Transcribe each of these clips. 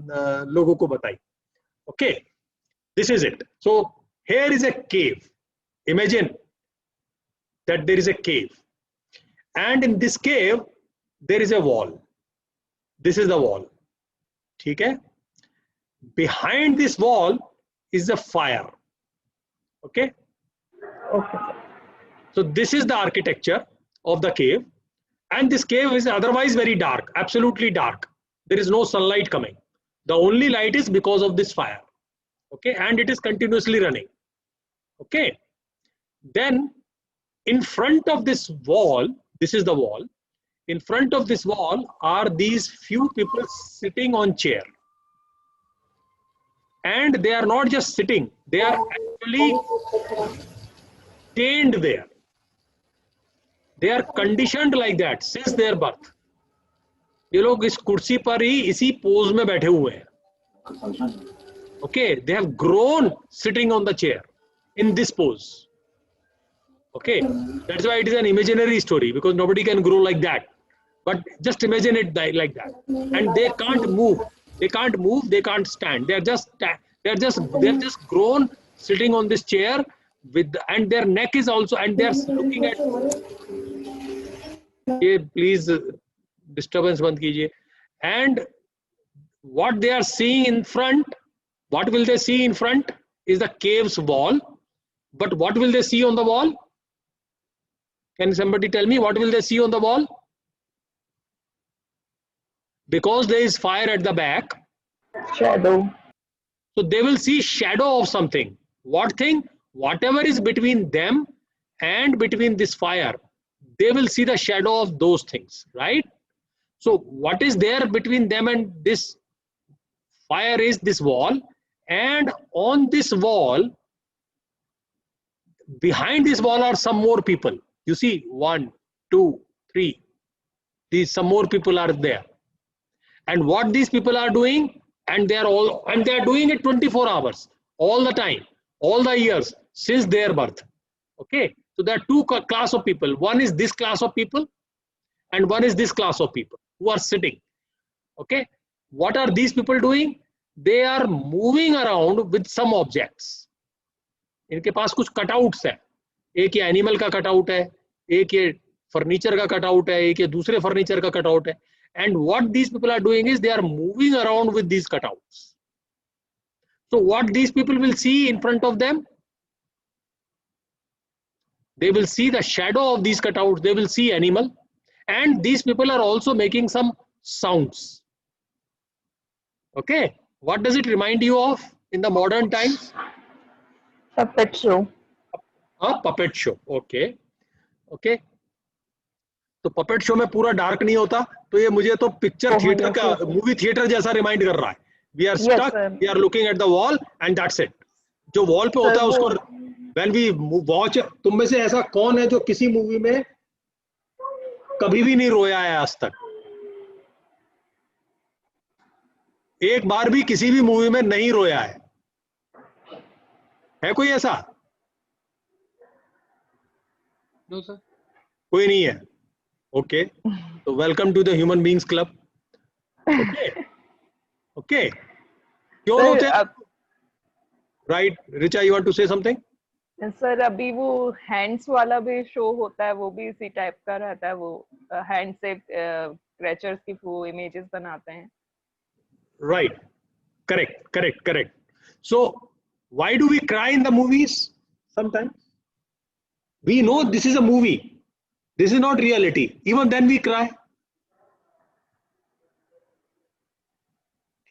लोगों को बताई. Okay, this is it. So here is a cave. Imagine that there is a cave, and in this cave there is a wall. This is the wall. ठीक है? Behind this wall is a fire. Okay. Okay. So this is the architecture of the cave, and this cave is otherwise very dark, absolutely dark. There is no sunlight coming. The only light is because of this fire. Okay, and it is continuously running. Okay, then in front of this wall, this is the wall. In front of this wall are these few people sitting on chair, and they are not just sitting; they are actually chained there. They are conditioned like that since their birth. ये लोग इस कुर्सी पर ही इसी pose में बैठे हुए हैं. Okay, they have grown sitting on the chair in this pose. Okay, that's why it is an imaginary story, because nobody can grow like that. But just imagine it like that, and they can't move. They can't move. They can't stand. They're just grown sitting on this chair with, and their neck is also, and they're looking at. Okay, please disturbance बंद कीजिए. And what they are seeing in front, what will they see in front is the cave's wall. But what will they see on the wall? Can somebody tell me what will they see on the wall? Because there is fire at the back. Shadow. So they will see shadow of something. What thing? Whatever is between them and between this fire, they will see the shadow of those things, right? So what is there between them and this fire is this wall, and on this wall, behind this wall are some more people. You see, 1, 2, 3. These some more people are there. And what these people are doing, and they are doing it 24 hours, all the time, all the years since their birth. Okay, so there are two class of people. One is this class of people, and one is this class of people who are sitting. Okay, what are these people doing? They are moving around with some objects. इनके पास कुछ cutouts है. एक ये animal का cutout है, एक ये furniture का कटआउट है, एक ये दूसरे फर्नीचर का कटआउट है. And what these people are doing is they are moving around with these cutouts. So what these people will see in front of them? They will see the shadow of these cutouts. They will see animal, and these people are also making some sounds. Okay, what does it remind you of in the modern times? Puppet show. A puppet show. Okay, okay. तो puppet show में पूरा dark नहीं होता, तो ये मुझे तो picture theatre का, मूवी थिएटर जैसा रिमाइंड कर रहा है. We are stuck, we are looking at the wall and that's it. जो वॉल पे होता है उसको व्हेन वी वॉच. तुम में से ऐसा कौन है जो किसी मूवी में कभी भी नहीं रोया है आज तक? एक बार भी किसी भी मूवी में नहीं रोया है कोई ऐसा? नो सर, कोई नहीं है. Okay, so welcome to the Human Beings Club. Okay, okay. क्यों होते हैं? Right, Richa, you want to say something? Sir अभी वो हैंड्स वाला भी शो होता है, वो भी इसी टाइप का रहता है. वो हैंड से क्रेचर्स की वो इमेजेस बनाते हैं. Right, correct. So why do we cry in the movies sometimes? We know this is a movie. This is not reality. Even then we cry.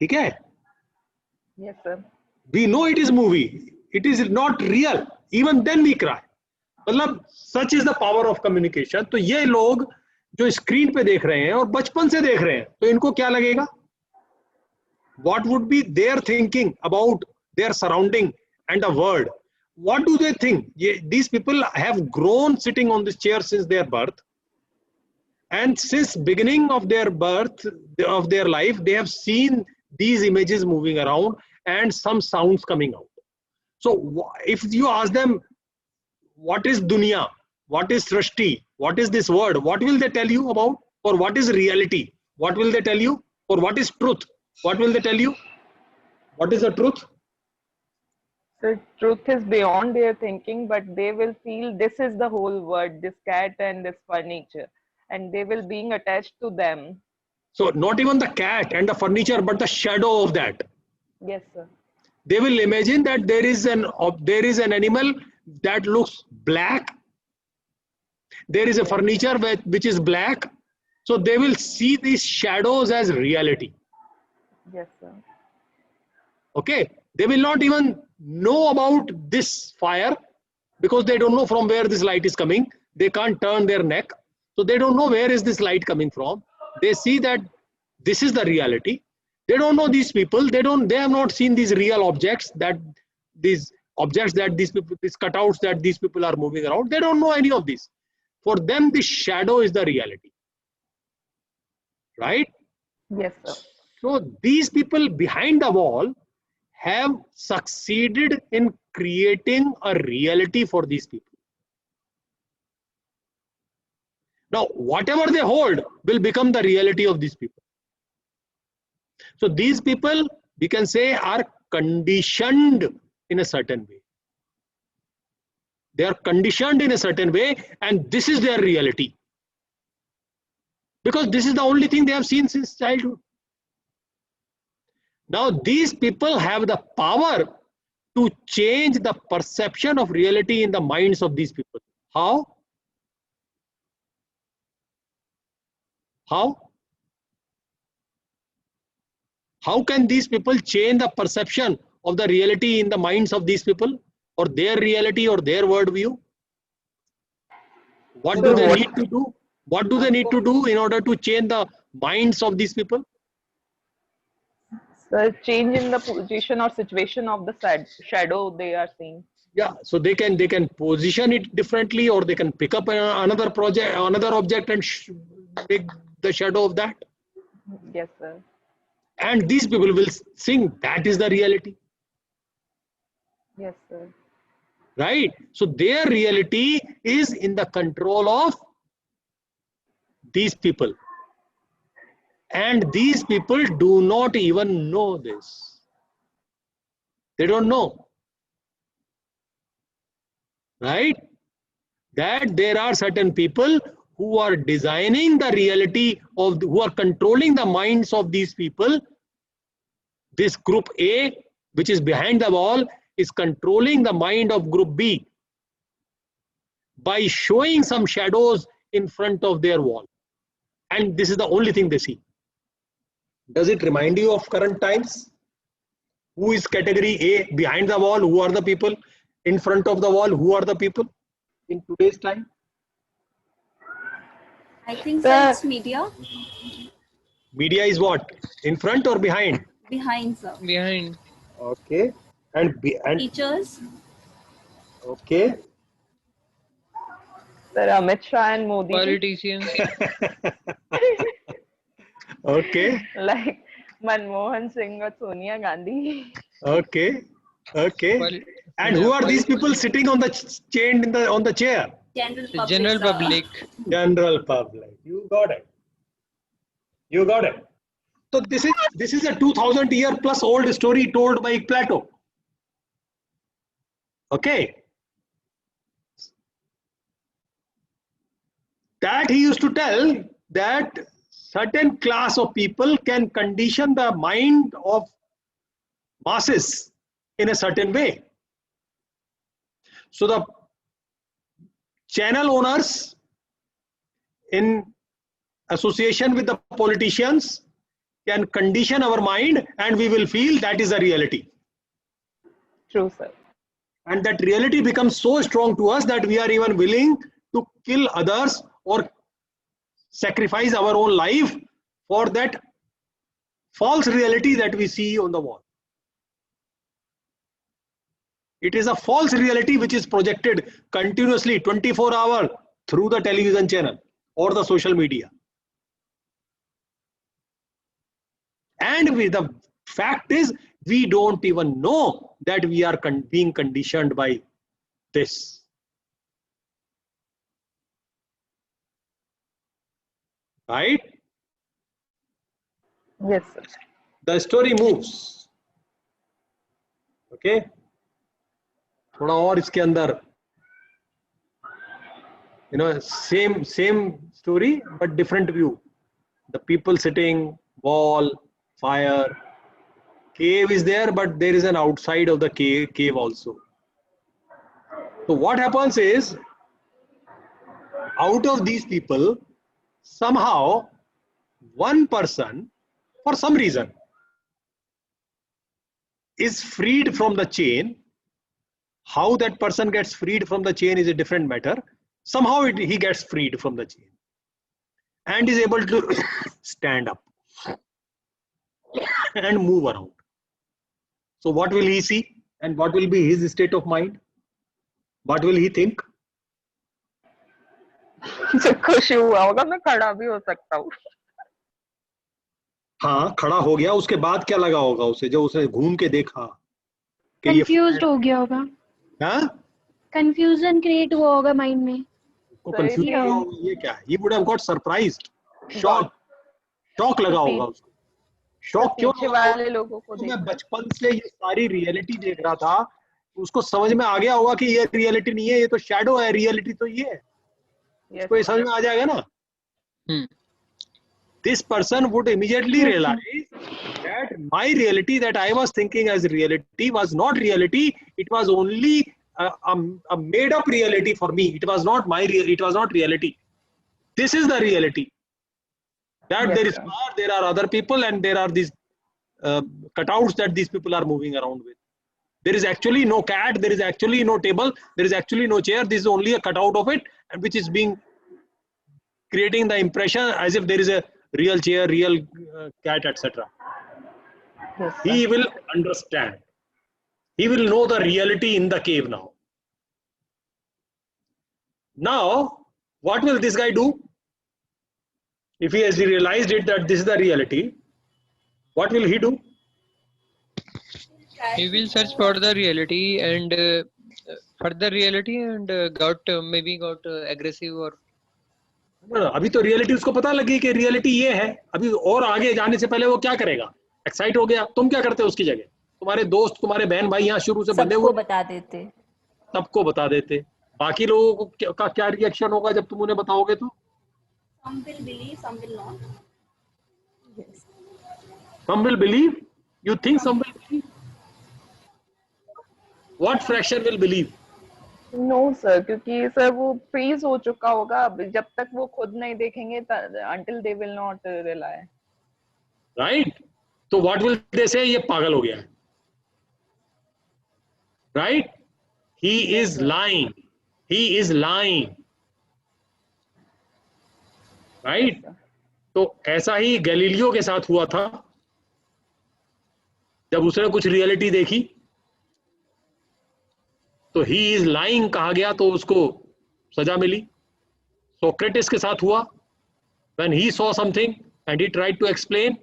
ठीक है? Yes, sir. We know it is movie. It is not real. Even then we cry. मतलब such is the power of communication. तो ये लोग जो screen पे देख रहे हैं और बचपन से देख रहे हैं, तो इनको क्या लगेगा? What would be their thinking about their surrounding and the world? What do they think? These people have grown sitting on this chair since their birth, and since beginning of their birth, of their life, they have seen these images moving around and some sounds coming out. So if you ask them, what is dunya, what is srishti, what is this word, what will they tell you about? Or what is reality? What will they tell you? Or what is truth? What will they tell you? What is the truth? The truth is beyond their thinking, but they will feel this is the whole world, this cat and this furniture, and they will being attached to them. So not even the cat and the furniture, but the shadow of that. Yes, sir. They will imagine that there is an animal that looks black. There is a furniture which is black. So they will see these shadows as reality. Yes, sir. Okay, they will not even know about this fire because they don't know from where this light is coming. They can't turn their neck, so they don't know where is this light coming from. They see that this is the reality. They don't know these people. They have not seen these real objects, that these objects that these people, these cutouts that these people are moving around. They don't know any of this. For them, the shadow is the reality, right? Yes, sir. So these people behind the wall have succeeded in creating a reality for these people. Now, whatever they hold will become the reality of these people. So these people, we can say, are conditioned in a certain way. They are conditioned in a certain way, and this is their reality. Because this is the only thing they have seen since childhood. Now, these people have the power to change the perception of reality in the minds of these people. How? How? How can these people change the perception of the reality in the minds of these people, or their reality or their worldview? What do they need to do? What do they need to do in order to change the minds of these people? So change in the position or situation of the shadow they are seeing. Yeah, so they can position it differently, or they can pick up another object and make the shadow of that. Yes, sir. And these people will think that is the reality, Yes, sir. right? So their reality is in the control of these people, and these people do not even know this. They don't know, right, that there are certain people who are designing the reality of who are controlling the minds of these people. This group A, which is behind the wall, is controlling the mind of group B by showing some shadows in front of their wall, and this is the only thing they see. Does it remind you of current times? Who is category A behind the wall? Who are the people? In front of the wall, who are the people in today's time? I think so. It's media. Media is what? In front or behind? Behind, sir. Behind. Okay. And Teachers. Okay. Sir, Amit Shah and Modi. Politicians. Okay. Like Manmohan Singh or Sonia Gandhi. Okay. Okay. And who are these people sitting on the chain on the chair? General public. General sir. public. General public. You got it. You got it. So this is a 2000-year plus old story told by Plato. Okay. That he used to tell that certain class of people can condition the mind of masses in a certain way. So the channel owners, in association with the politicians, can condition our mind, and we will feel that is the reality. True, sir. And that reality becomes so strong to us that we are even willing to kill others or sacrifice our own life for that false reality that we see on the wall. It is a false reality which is projected continuously 24 hours through the television channel or the social media. And the fact is, we don't even know that we are being conditioned by this. Right? Yes, sir. the story moves. Okay, थोड़ा और इसके अंदर, you know, same story but different view. The people sitting, wall, fire, cave is there, but there is an outside of the cave also. So what happens is, out of these people, somehow one person, for some reason, is freed from the chain. How that person gets freed from the chain is a different matter. Somehow he gets freed from the chain and is able to stand up and move around. So what will he see, and what will be his state of mind? What will he think? खुश हुआ होगा, मैं खड़ा भी हो सकता हूँ. हाँ, खड़ा हो गया. उसके बाद क्या लगा होगा उसे, जो उसने घूम के देखा कि ये कंफ्यूज्ड हो गया होगा. हाँ, कंफ्यूजन क्रिएट हुआ होगा माइंड में. को कंफ्यूज yeah. ये क्या है. He would have got surprised, shock लगा होगा उसको. शॉक क्यों? पीछे वाले लोगों को तो मैं देखकर. बचपन से ये सारी रियलिटी देख रहा था, उसको समझ में आ गया होगा कि ये रियलिटी नहीं है, ये तो शैडो है, रियलिटी तो ये है. Yes. उसको ये समझ में आ जाएगा ना. This person would immediately realize that my reality that I was thinking as reality was not reality. It was only a made up reality for me. It was not it was not reality. This is the reality. That Yes, there is sir. fire, there are other people, and there are these cutouts that these people are moving around with. There is actually no cat, there is actually no table, there is actually no chair. This is only a cutout of it, and which is being creating the impression as if there is a real chair, real cat, etc. Yes, sir. He will understand. He will know the reality in the cave now. Now, what will this guy do? If he has realized it that this is the reality, what will he do? He will search for the reality and maybe got aggressive or. अभी तो reality उसको पता लगी कि reality ये है. अभी और आगे जाने से पहले वो क्या करेगा? एक्साइट हो गया. तुम क्या करते हो उसकी जगह? तुम्हारे दोस्त, तुम्हारे बहन भाई यहाँ शुरू से बंधे हुए, बता देते. सबको बता देते. बाकी लोगों को का क्या रिएक्शन होगा जब तुम उन्हें बताओगे तो? Some will believe, some will not. Some will believe. You think some will believe? What fraction will believe? No sir, क्योंकि सर वो फ्रीज हो चुका होगा. अब जब तक वो खुद नहीं देखेंगे, until they will not rely. Right? So what will they say? ये पागल हो गया है. Right? He is lying. He is lying. Right? तो ऐसा ही गैलीलियो के साथ हुआ था. जब उसने कुछ रियलिटी देखी तो ही इज लाइंग कहा गया, तो उसको सजा मिली. सोक्रेटिस के साथ हुआ. When he saw something and he tried to explain,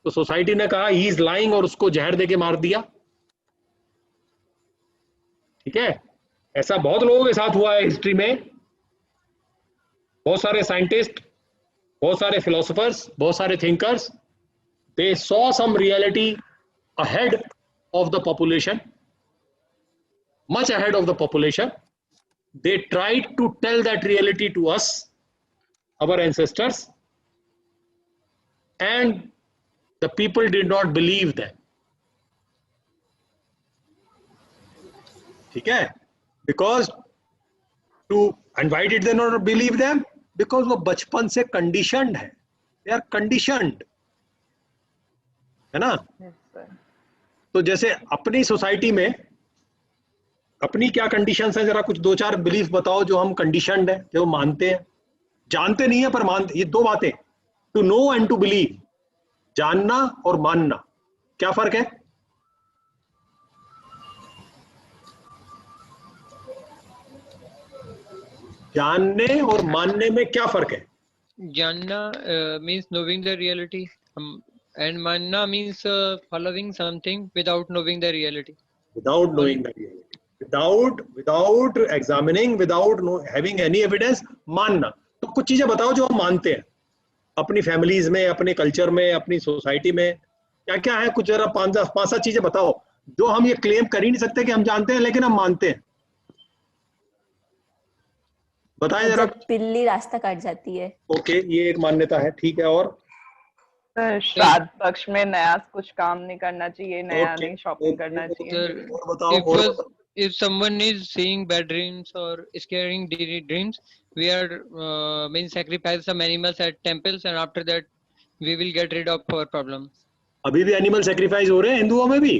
तो सोसाइटी ने कहा ही इज लाइंग और उसको जहर देके मार दिया. ठीक है, ऐसा बहुत लोगों के साथ हुआ है हिस्ट्री में. बहुत सारे साइंटिस्ट, बहुत सारे फिलोसोफर्स, बहुत सारे thinkers, they saw some reality ahead of the population, much ahead of the population. They tried to tell that reality to us, our ancestors, and the people did not believe them. ठीक है, because and why did they not believe them? Because वो बचपन से conditioned है. They are conditioned, है ना. Yes, sir. तो जैसे अपनी सोसाइटी में अपनी क्या कंडीशंस हैं, जरा कुछ दो चार बिलीफ बताओ जो हम कंडीशनड है, जो मानते हैं. जानते नहीं है पर मानते. ये दो बातें, to know and to believe. जानना और मानना, क्या फर्क है? जानने और मानने में क्या फर्क है? Janna means knowing the reality, and manna means following something without knowing the reality. Without knowing the reality, without examining, without having any evidence, मानना. तो कुछ चीजें बताओ जो हम मानते हैं अपनी फैमिलीज में, अपने कल्चर में, अपनी सोसाइटी में. क्या क्या है, कुछ जरा पांच सात चीजें बताओ जो हम ये क्लेम कर ही नहीं सकते कि हम जानते हैं, लेकिन हम मानते हैं। बताएं जरा। जब बिल्ली रास्ता काट जाती है। ओके, ये एक मान्यता है, ठीक है। और सर श्राद्ध पक्ष में नया कुछ काम नहीं करना चाहिए, नया ओके, नहीं शॉपिंग करना चाहिए। Sir, और बताओ, if और was, बताओ। if someone is seeing bad dreams or scaring dreams, we are means sacrifice some animals at temples, and after that we will get rid of our problem. अभी भी animal sacrifice हो रहे हैं हिंदुओं में भी?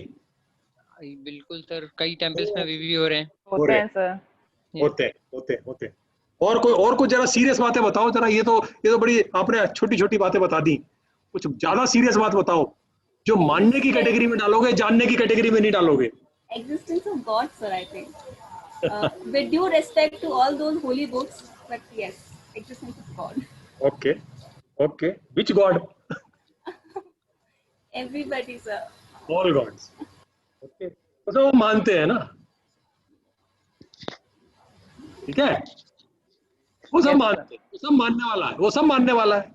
बिल्कुल सर, कई टेम्पल्स में अभी भी हो रहे हैं। होते हैं सर। होते हैं, होते हैं, होते हैं। और कुछ जरा सीरियस बातें बताओ जरा। ये तो बड़ी आपने छोटी छोटी बातें बता दी, कुछ ज्यादा सीरियस बात बताओ जो मानने की कैटेगरी में डालोगे, जानने की कैटेगरी में नहीं डालोगे। Existence of God, sir, I think. With due respect to all those holy books, but yes, existence of God. Okay, okay, which God? Everybody, sir. All gods. ओके, तो वो मानते हैं ना, ठीक है, वो सब मानते हैं, वो सब मानने वाला है, वो सब मानने वाला है।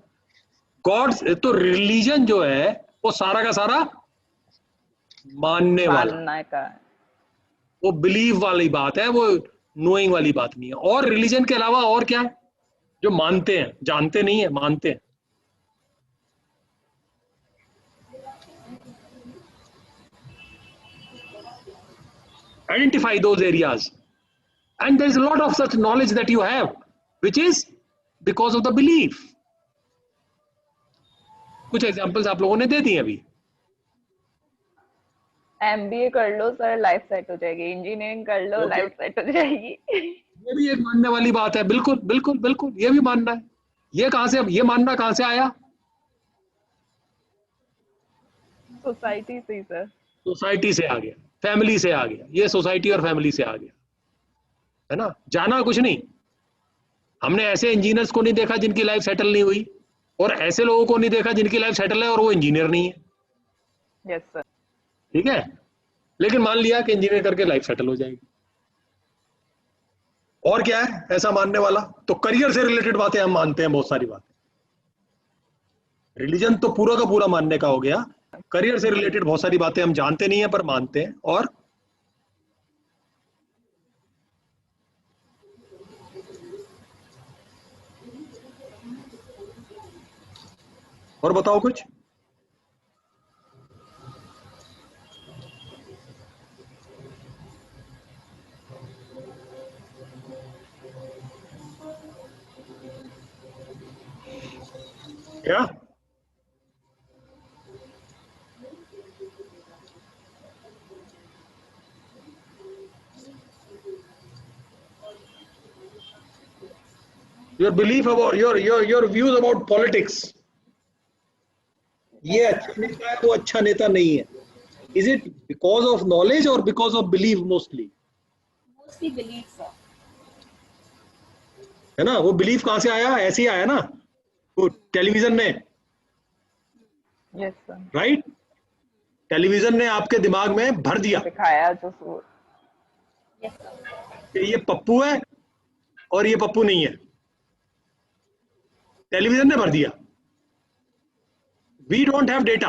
गॉड्स तो रिलीजन जो है वो सारा का सारा मानने वाला, मानना का है। वो बिलीव वाली बात है, वो नोइंग वाली बात नहीं है। और रिलीजन के अलावा और क्या है जो मानते हैं, जानते नहीं है, मानते हैं। Identify those areas, and there is a lot of such knowledge that you have, which is because of the belief. कुछ एग्जांपल्स आप लोगों ने दे दिए अभी। MBA कर लो सर, लाइफ सेट हो जाएगी। इंजीनियरिंग कर लो, Okay. लाइफ सेट हो जाएगी। ये भी एक मानने वाली बात है, बिल्कुल बिल्कुल बिल्कुल, ये भी मानना है। ये कहां से, ये मानना कहां से आया? सोसाइटी से सर। सोसाइटी से आ गया, फैमिली से आ गया, ये सोसाइटी और फैमिली से आ गया, है ना। जाना कुछ नहीं, हमने ऐसे इंजीनियर्स को नहीं देखा जिनकी लाइफ सेटल नहीं हुई, और ऐसे लोगों को नहीं देखा जिनकी लाइफ सेटल है और वो इंजीनियर नहीं है। Yes sir. ठीक है, लेकिन मान लिया कि इंजीनियर करके लाइफ सेटल हो जाएगी। और क्या है ऐसा मानने वाला? तो करियर से रिलेटेड बातें हम मानते हैं, बहुत सारी बातें। रिलीजन तो पूरा का पूरा मानने का हो गया, करियर से रिलेटेड बहुत सारी बातें हम जानते नहीं है पर मानते हैं। और बताओ कुछ। क्या? your belief about your views about politics, ये अच्छा नेता है, वो अच्छा नेता नहीं है। Is it because of knowledge or because of belief mostly? Mostly believe, sir. है ना, वो बिलीफ कहां से आया? ऐसे ही आया ना, वो टेलीविजन ने, यस सर। राइट, टेलीविजन ने आपके दिमाग में भर दिया दिखाया जो सूर। Yes, sir. कि ये पप्पू है और ये पप्पू नहीं है, टेलीविजन ने भर दिया। We don't have data.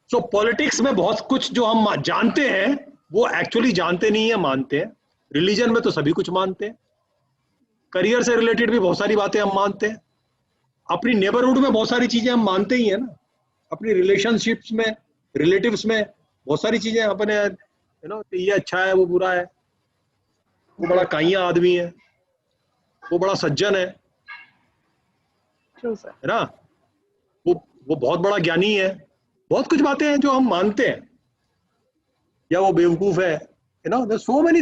So politics में बहुत कुछ जो हम जानते हैं वो एक्चुअली जानते नहीं है, मानते हैं। रिलीजन में तो सभी कुछ मानते हैं, करियर से रिलेटेड भी बहुत सारी बातें हम मानते हैं, अपनी नेबरहुड में बहुत सारी चीजें हम मानते ही है ना, अपनी रिलेशनशिप्स में, रिलेटिव्स में बहुत सारी चीजें अपने, ये अच्छा है, वो बुरा है, वो बड़ा काइया आदमी है, वो बड़ा सज्जन है ट्रू सर। है ना, वो बहुत बड़ा ज्ञानी है। बहुत कुछ बातें हैं जो हम मानते हैं, या वो बेवकूफ है, there's so many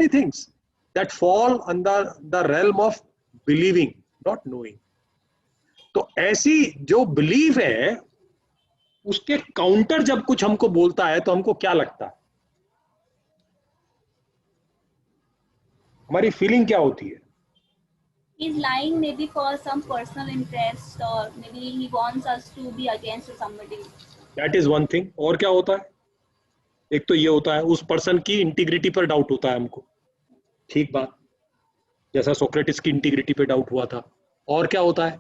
things that fall under the realm of believing, not knowing. तो ऐसी जो बिलीफ है उसके काउंटर जब कुछ हमको बोलता है तो हमको क्या लगता है, हमारी फीलिंग क्या होती है? He's lying maybe for some personal interest, or maybe he wants us to be against somebody. That is one thing. और क्या होता है? एक तो ये होता है उस पर्सन की इंटीग्रिटी पर डाउट होता है हमको, ठीक बात, जैसा सोक्रेटिस की इंटीग्रिटी पे डाउट हुआ था। और क्या होता है?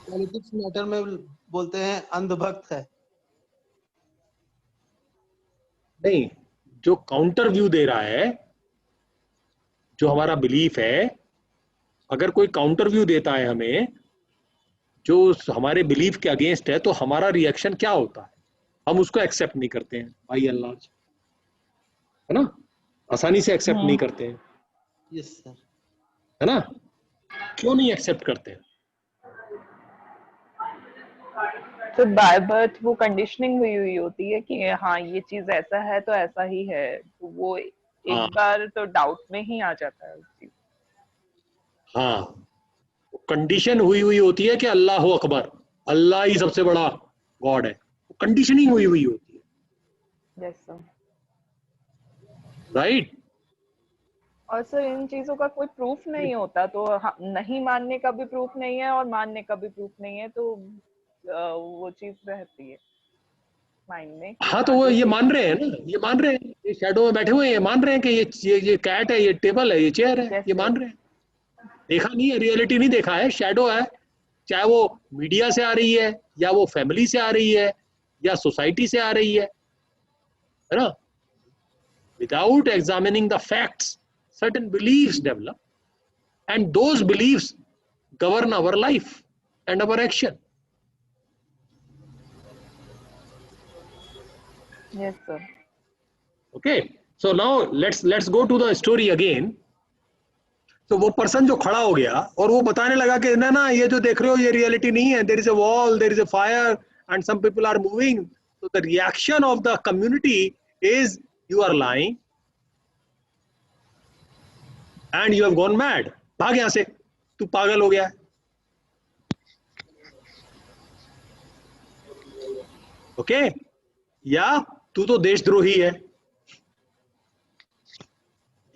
पॉलिटिक्स मैटर में बोलते हैं अंधभक्त है। नहीं, जो काउंटर व्यू दे रहा है, जो हमारा बिलीफ है, अगर कोई काउंटर व्यू देता है हमें जो हमारे बिलीफ के अगेंस्ट है, तो हमारा रिएक्शन क्या होता है? हम उसको एक्सेप्ट नहीं करते हैं भाई अल्लाह, है ना, आसानी से एक्सेप्ट नहीं करते हैं, यस सर। है ना? क्यों नहीं एक्सेप्ट करते हैं? तो बाय बर्थ वो कंडीशनिंग हुई हुई होती है कि हाँ ये चीज ऐसा है तो ऐसा ही है, तो वो एक हाँ। बार तो डाउट में ही आ जाता है उस चीज। हाँ, कंडीशन हुई हुई होती है कि अल्लाह हो अकबर, अल्लाह ही सबसे बड़ा गॉड है, कंडीशनिंग हुई हुई होती है, यस सर। राइट? और सर इन चीजों का कोई प्रूफ नहीं होता, तो नहीं मानने का भी प्रूफ नहीं है और मानने का भी प्रूफ नहीं है, तो वो चीज रहती है माइंड में। हाँ, तो वो ये मान रहे हैं ना, ये मान रहे हैं, ये शैडो में बैठे हुए हैं, ये मान रहे हैं कि ये कैट है, ये टेबल है, ये चेयर है, ये मान रहे हैं। देखा नहीं है, रियलिटी नहीं देखा है, शैडो है, चाहे वो मीडिया से आ रही है, या वो फैमिली से आ रही है, या सोसाइटी से आ रही है ना? Without examining the facts, certain beliefs develop, and those beliefs govern our life and our action. Yes sir. Okay, so now let's go to the story again. So वो पर्सन जो खड़ा हो गया और वो बताने लगा कि ना ना, ये जो देख रहे हो ये रियलिटी नहीं है, there is a wall, there is a fire and some people are moving. So the reaction of the community is you are lying and you have gone mad. भाग यहां से, तू पागल हो गया है। ओके, या तू तो देशद्रोही है,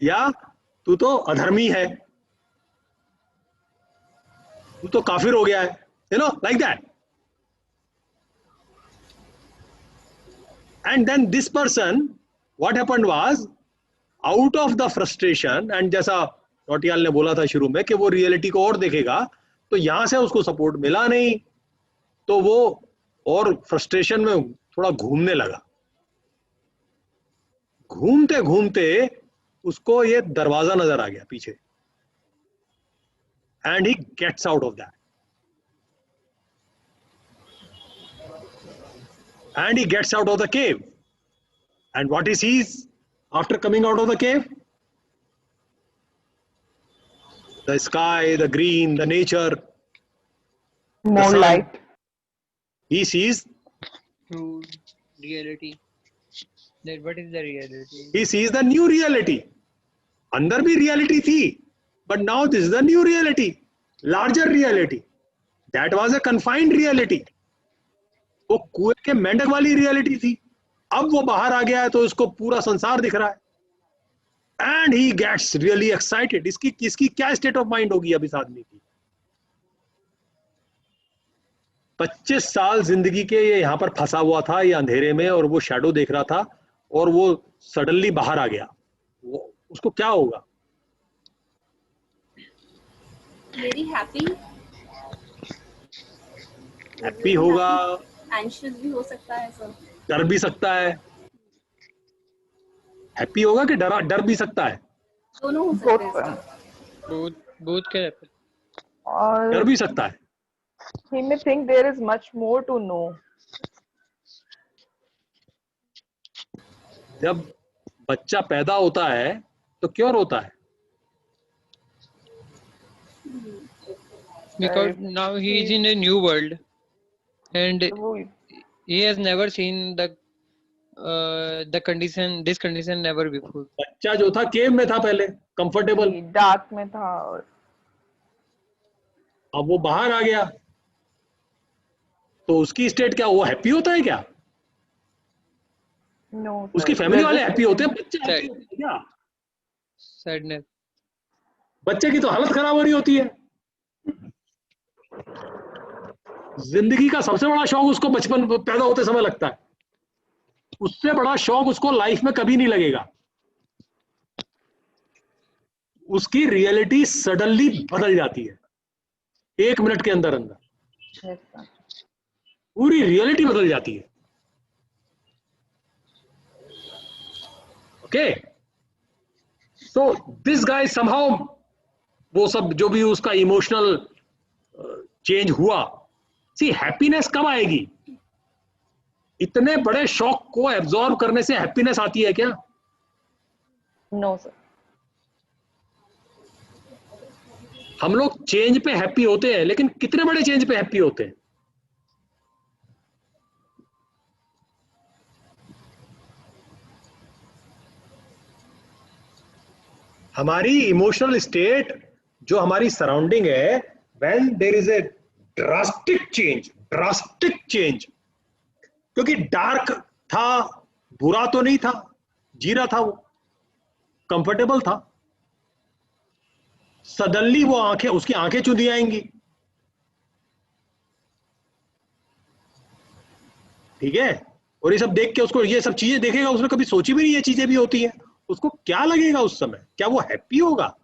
या तू तो अधर्मी है, तू तो काफिर हो गया है, you know, like that. And then this person, what happened was, out of the frustration, and जैसा नौटियाल ने बोला था शुरू में कि वो रियलिटी को और देखेगा, तो यहां से उसको सपोर्ट मिला नहीं, तो वो और फ्रस्ट्रेशन में थोड़ा घूमने लगा। घूमते घूमते उसको ये दरवाजा नजर आ गया पीछे, and he gets out of that, and he gets out of the cave, and what he sees after coming out of the cave? The sky, the green, the nature, more light. He sees True reality. That what is the reality? He sees the new reality. अंदर भी reality थी, but now this is the new reality, larger reality. That was a confined reality. वो कुएं के मेंढक वाली reality थी, अब वो बाहर आ गया है तो उसको पूरा संसार दिख रहा है, and he gets really excited. इसकी क्या स्टेट ऑफ माइंड होगी अब इस आदमी की? 25 साल जिंदगी के ये यहां पर फंसा हुआ था, ये अंधेरे में, और वो शैडो देख रहा था, और वो सडनली बाहर आ गया, वो उसको क्या होगा? वेरी हैप्पी होगा, एंशियस भी हो सकता है सर, डर भी सकता है। हैप्पी होगा कि डर भी सकता है? दोनों हो सकते हैं, both के रहते, और डर भी सकता है। he may think there is much more to know. जब बच्चा पैदा होता है तो क्यों रोता है? because now he is in a new world and he has never seen the condition, this condition never before. बच्चा जो था केव में था पहले, कंफर्टेबल, डार्क में था, और अब वो बाहर आ गया, तो उसकी स्टेट क्या, वो हैप्पी होता है क्या? no, उसकी फैमिली वाले हैप्पी होते हैं, बच्चे happy होते हैं क्या? Sadness. बच्चे की तो हालत खराब हो रही होती है। जिंदगी का सबसे बड़ा शौक उसको बचपन पैदा होते समय लगता है, उससे बड़ा शौक उसको लाइफ में कभी नहीं लगेगा। उसकी रियलिटी सडनली बदल जाती है 1 मिनट के अंदर अंदर, Yes, sir. पूरी रियलिटी बदल जाती है. Okay, so this guy somehow, वो सब जो भी उसका इमोशनल चेंज हुआ. सी हैप्पीनेस कब आएगी? इतने बड़े शॉक को एब्जॉर्ब करने से हैप्पीनेस आती है क्या? No, sir. हम लोग चेंज पे हैप्पी होते हैं, लेकिन कितने बड़े चेंज पे हैप्पी होते हैं? हमारी इमोशनल स्टेट, जो हमारी सराउंडिंग है, when there is a drastic change, क्योंकि डार्क था, बुरा तो नहीं था, जी रहा था, वो कंफर्टेबल था, सडनली वो आंखें, उसकी आंखें चुंधी आएंगी. ठीक है, और ये सब देख के उसको, ये सब चीजें देखेगा, उसने कभी सोची भी नहीं ये चीजें भी होती हैं, उसको क्या लगेगा उस समय? क्या वो हैप्पी होगा?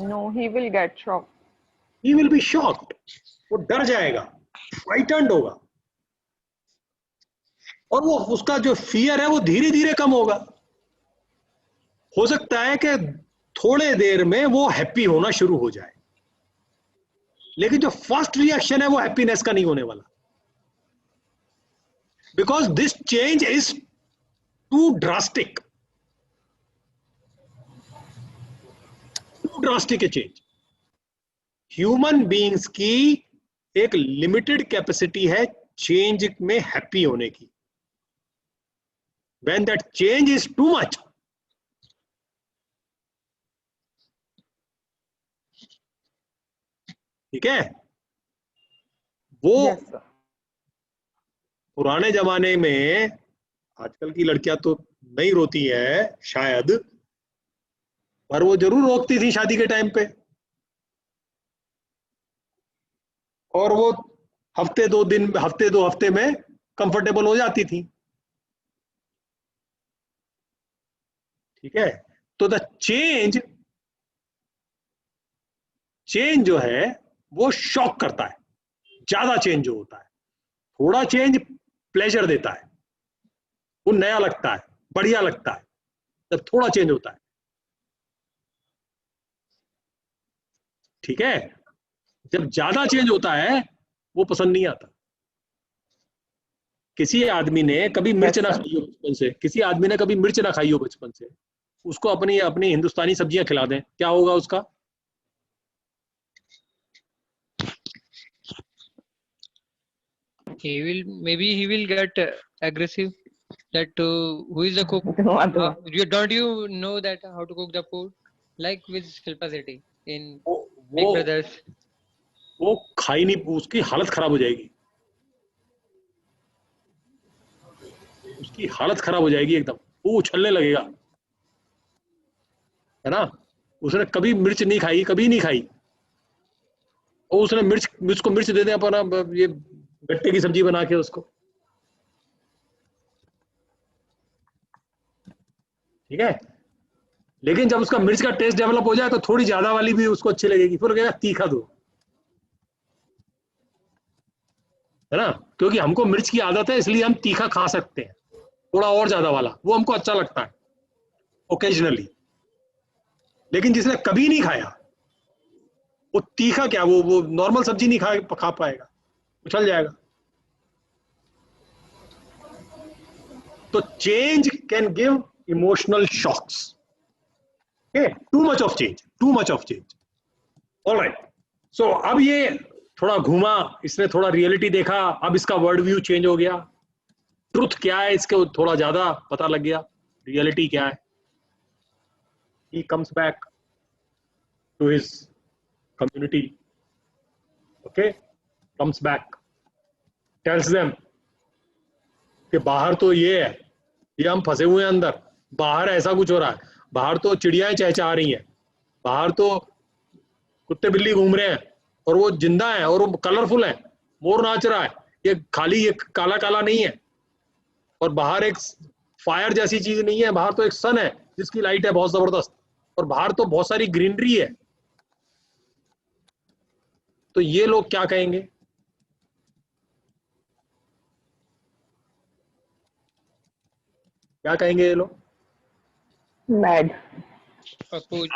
No, he will get shocked. He will be shocked. वो डर जाएगा, फ्राइटन्ड होगा, और वो उसका जो फियर है वो धीरे धीरे कम होगा. हो सकता है कि थोड़े देर में वो हैप्पी होना शुरू हो जाए, लेकिन जो फर्स्ट रिएक्शन है वो हैप्पीनेस का नहीं होने वाला, because this change is too drastic. Drastic change. Human beings की एक लिमिटेड कैपेसिटी है चेंज में हैप्पी होने की. When that change is too much, ठीक है, वो Yes, sir. पुराने जमाने में, आजकल की लड़कियां तो नहीं रोती हैं शायद, पर वो जरूर रोकती थी शादी के टाइम पे, और वो हफ्ते दो हफ्ते में कंफर्टेबल हो जाती थी. ठीक है, तो द चेंज जो है वो शॉक करता है. ज्यादा चेंज जो होता है, थोड़ा चेंज प्लेजर देता है, वो नया लगता है, बढ़िया लगता है. जब थोड़ा चेंज होता है, ठीक है, जब ज्यादा चेंज होता है वो पसंद नहीं आता. किसी आदमी ने कभी मिर्च ना खाई हो बचपन से, किसी आदमी ने कभी मिर्च ना खाई हो बचपन से, उसको अपनी अपनी हिंदुस्तानी सब्जियां खिला दें, क्या होगा उसका? He will get aggressive. That who is the cook? Don't you know that how to cook the food? Like with Shilpa Shetty in Big Brothers. वो खाई नहीं, उसकी हालत खराब हो जाएगी, उसकी हालत खराब हो जाएगी एकदम, वो उछलने लगेगा, है ना. उसने कभी मिर्च नहीं खाई, कभी नहीं खाई, और उसने मिर्च को मिर्च दे दे अपना ये गट्टे की सब्जी बना के उसको. ठीक है, लेकिन जब उसका मिर्च का टेस्ट डेवलप हो जाए तो थोड़ी ज्यादा वाली भी उसको अच्छी लगेगी, फिर कहेगा तीखा दो, है ना, क्योंकि हमको मिर्च की आदत है, इसलिए हम तीखा खा सकते हैं, थोड़ा और ज्यादा वाला वो हमको अच्छा लगता है ओकेजनली. लेकिन जिसने कभी नहीं खाया, वो तीखा क्या, वो नॉर्मल सब्जी नहीं खा पाएगा, उछल जाएगा. तो change can give emotional shocks. Too much of change. Alright, so अब ये थोड़ा घूमा, इसने थोड़ा रियलिटी देखा, अब इसका वर्ल्ड व्यू चेंज हो गया, ट्रुथ क्या है इसके थोड़ा ज्यादा पता लग गया, रियलिटी क्या है. He comes back to his community, okay, comes back, tells them कि बाहर तो ये है, ये हम फंसे हुए हैं अंदर, बाहर ऐसा कुछ हो रहा है, बाहर तो चिड़ियाएं चहचहा रही हैं, बाहर तो कुत्ते बिल्ली घूम रहे हैं, और वो जिंदा है और वो कलरफुल है, मोर नाच रहा है, ये खाली ये काला काला नहीं है, और बाहर एक फायर जैसी चीज नहीं है, बाहर तो एक सन है जिसकी लाइट है बहुत जबरदस्त, और बाहर तो बहुत सारी ग्रीनरी है, तो ये लोग क्या कहेंगे? क्या कहेंगे ये लोग? मैड। Oppose.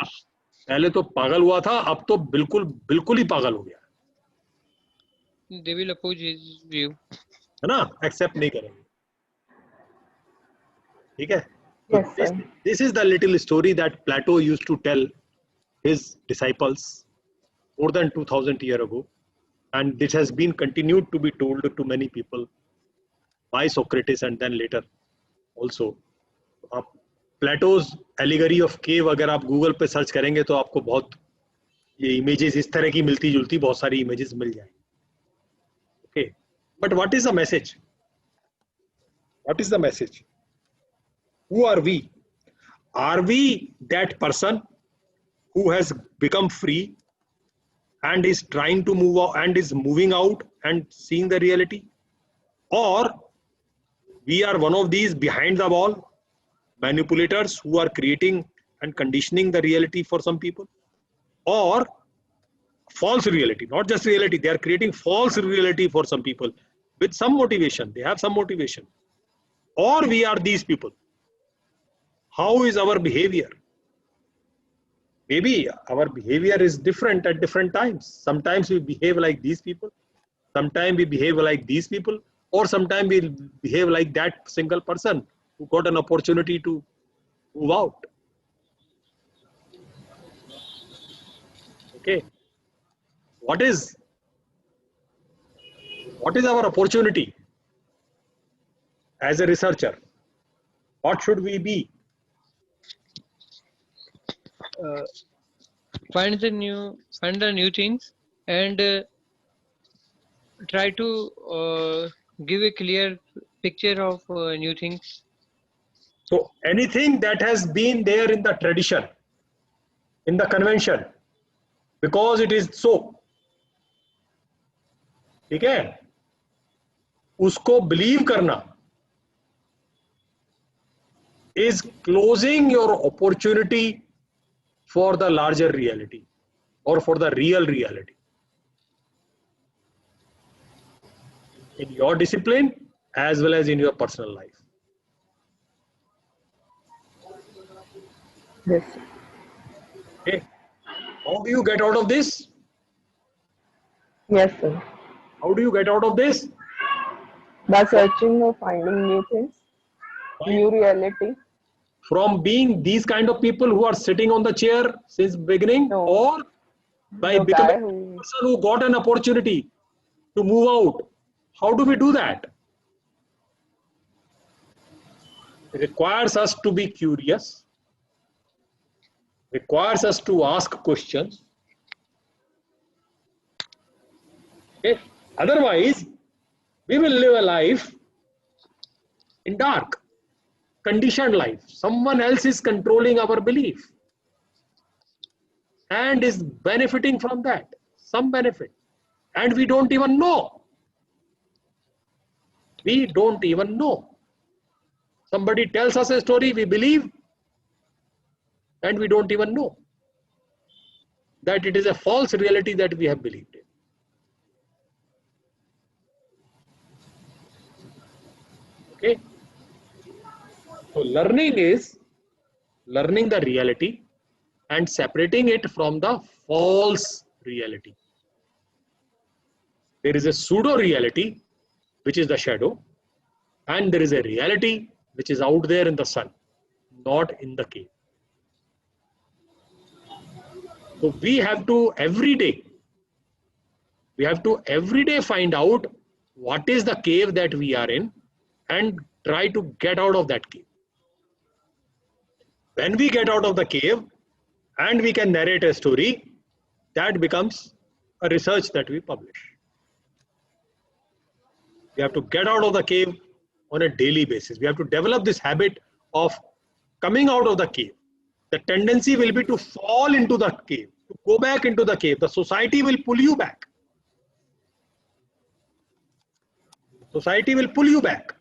पहले तो पागल हुआ था, अब तो बिल्कुल बिल्कुल ही पागल हो गया, They will oppose his view. है ना, एक्सेप्ट नहीं करेंगे। ठीक है, Yes, sir. This is the little story that Plato used to tell his disciples more than 2000 years ago, and this has been continued to be told to many people by Socrates and then later also. आप Plato's allegory of केव अगर आप Google पे search करेंगे तो आपको बहुत ये images इस तरह की मिलती जुलती बहुत सारी इमेजेस मिल जाएंगी। Okay, but what is the message? What is the message? Who are we? Are we that person who has become free and is trying to move out and is moving out and seeing the reality, or we are one of these behind the wall manipulators who are creating and conditioning the reality for some people, or false reality, not just reality, they are creating false reality for some people with some motivation, they have some motivation, or we are these people. How is our behavior? Maybe our behavior is different at different times. Sometimes we behave like these people, sometimes we behave like these people, or sometimes we behave like that single person who got an opportunity to move out. Okay, what is our opportunity as a researcher? What should we be? Find the new things and try to give a clear picture of new things. So anything that has been there in the tradition, in the convention, because it is so, ठीक है, उसको believe करना is closing your opportunity for the larger reality or for the real reality in your discipline as well as in your personal life. Yes. Okay, how do you get out of this? Yes, sir. How do you get out of this? By searching or finding new things, new reality. From being these kind of people who are sitting on the chair since beginning, No. or by The becoming guy a who- person who got an opportunity to move out. How do we do that? It requires us to be curious, requires us to ask questions. Okay? Otherwise, we will live a life in dark, conditioned life. Someone else is controlling our belief and is benefiting from that, some benefit, and we don't even know. We don't even know. Somebody tells us a story, we believe, and we don't even know that it is a false reality that we have believed in. Okay? So learning is learning the reality and separating it from the false reality. There is a pseudo reality, which is the shadow, and there is a reality which is out there in the sun, not in the cave. So we have to every day find out what is the cave that we are in and try to get out of that cave. When we get out of the cave and we can narrate a story, that becomes a research that we publish. We have to get out of the cave on a daily basis. We have to develop this habit of coming out of the cave. The tendency will be to fall into the cave, to go back into the cave. The society will pull you back. Society will pull you back.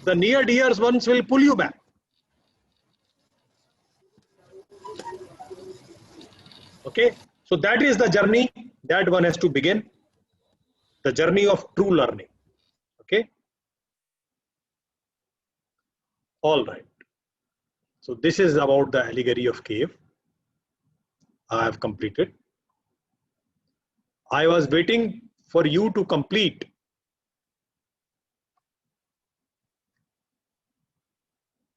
The near dear ones will pull you back. Okay, so that is the journey that one has to begin, the journey of true learning. Okay, all right. So this is about the allegory of cave. I have completed. I was waiting for you to complete.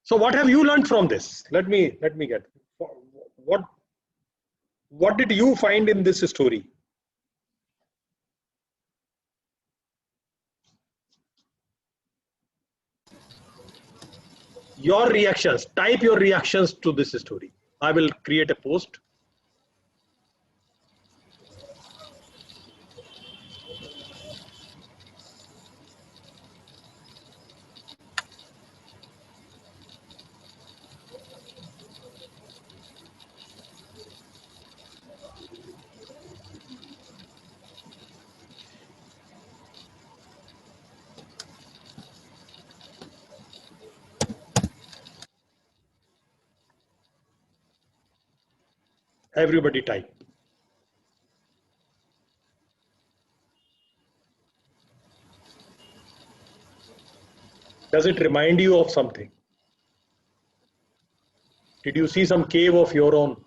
So what have you learned from this? Let me get what did you find in this story? Your reactions, type your reactions to this story. I will create a post. Everybody type. Does it remind you of something? Did you see some cave of your own?